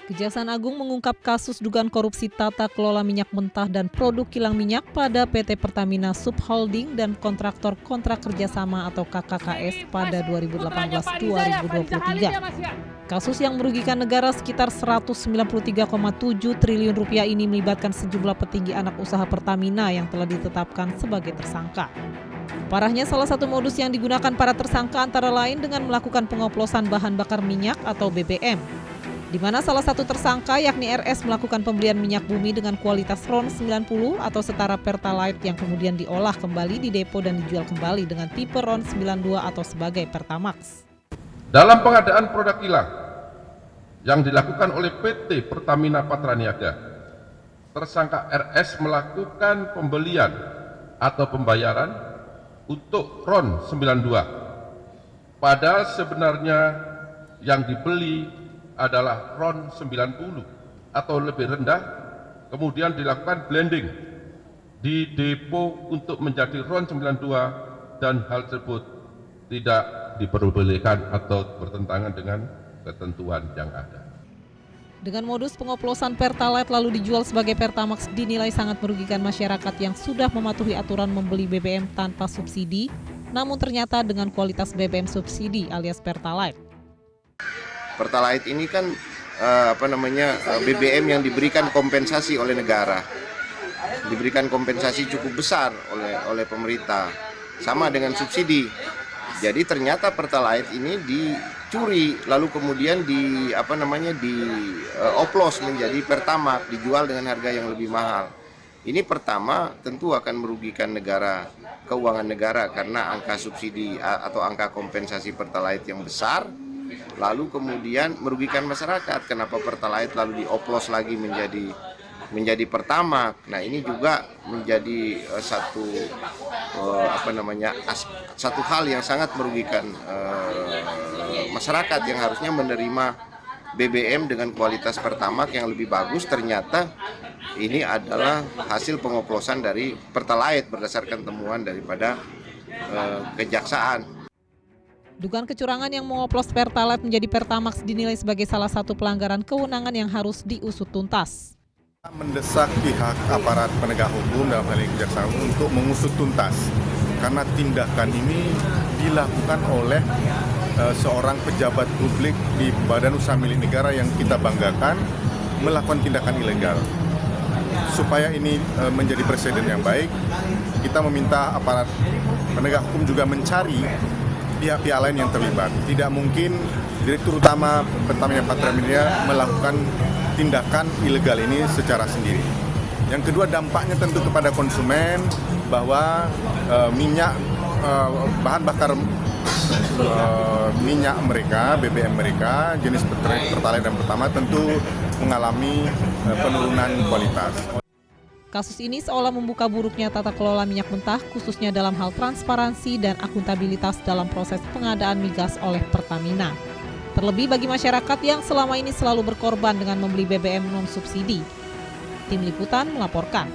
Kejaksaan Agung mengungkap kasus dugaan korupsi tata kelola minyak mentah dan produk kilang minyak pada PT Pertamina Subholding dan kontraktor kontrak kerjasama atau KKKS pada 2018-2023. Kasus yang merugikan negara sekitar 193,7 triliun rupiah ini melibatkan sejumlah petinggi anak usaha Pertamina yang telah ditetapkan sebagai tersangka. Parahnya, salah satu modus yang digunakan para tersangka antara lain dengan melakukan pengoplosan bahan bakar minyak atau BBM, di mana salah satu tersangka yakni RS melakukan pembelian minyak bumi dengan kualitas RON 90 atau setara Pertalite yang kemudian diolah kembali di depo dan dijual kembali dengan tipe RON 92 atau sebagai Pertamax. Dalam pengadaan produk kilang yang dilakukan oleh PT Pertamina Patraniaga, tersangka RS melakukan pembelian atau pembayaran untuk RON 92. Padahal sebenarnya yang dibeli adalah RON 90 atau lebih rendah, kemudian dilakukan blending di depo untuk menjadi RON 92 dan hal tersebut tidak diperbolehkan atau bertentangan dengan ketentuan yang ada. Dengan modus pengoplosan Pertalite lalu dijual sebagai Pertamax dinilai sangat merugikan masyarakat yang sudah mematuhi aturan membeli BBM tanpa subsidi, namun ternyata dengan kualitas BBM subsidi alias Pertalite. Pertalite ini kan BBM yang diberikan kompensasi oleh negara, diberikan kompensasi cukup besar oleh pemerintah, sama dengan subsidi. Jadi ternyata Pertalite ini dicuri, lalu kemudian dioplos menjadi Pertamax, dijual dengan harga yang lebih mahal. Ini pertama tentu akan merugikan negara, keuangan negara karena angka subsidi atau angka kompensasi Pertalite yang besar. Lalu kemudian merugikan masyarakat, kenapa Pertalite lalu dioplos lagi menjadi Pertamax. Nah, ini juga menjadi satu hal yang sangat merugikan masyarakat yang harusnya menerima BBM dengan kualitas Pertamax yang lebih bagus. Ternyata ini adalah hasil pengoplosan dari Pertalite berdasarkan temuan daripada kejaksaan. Dugaan kecurangan yang mengoplos Pertalite menjadi Pertamax dinilai sebagai salah satu pelanggaran kewenangan yang harus diusut tuntas. Mendesak pihak aparat penegak hukum dalam hal ini Kejaksaan untuk mengusut tuntas karena tindakan ini dilakukan oleh seorang pejabat publik di badan usaha milik negara yang kita banggakan melakukan tindakan ilegal. Supaya ini menjadi presiden yang baik, kita meminta aparat penegak hukum juga mencari pihak-pihak lain yang terlibat. Tidak mungkin Direktur Utama Pertamina Patraniaga melakukan tindakan ilegal ini secara sendiri. Yang kedua, dampaknya tentu kepada konsumen bahwa bahan bakar minyak mereka, BBM mereka, jenis Pertalite dan Pertamax tentu mengalami penurunan kualitas. Kasus ini seolah membuka buruknya tata kelola minyak mentah, khususnya dalam hal transparansi dan akuntabilitas dalam proses pengadaan migas oleh Pertamina. Terlebih bagi masyarakat yang selama ini selalu berkorban dengan membeli BBM non-subsidi. Tim Liputan melaporkan.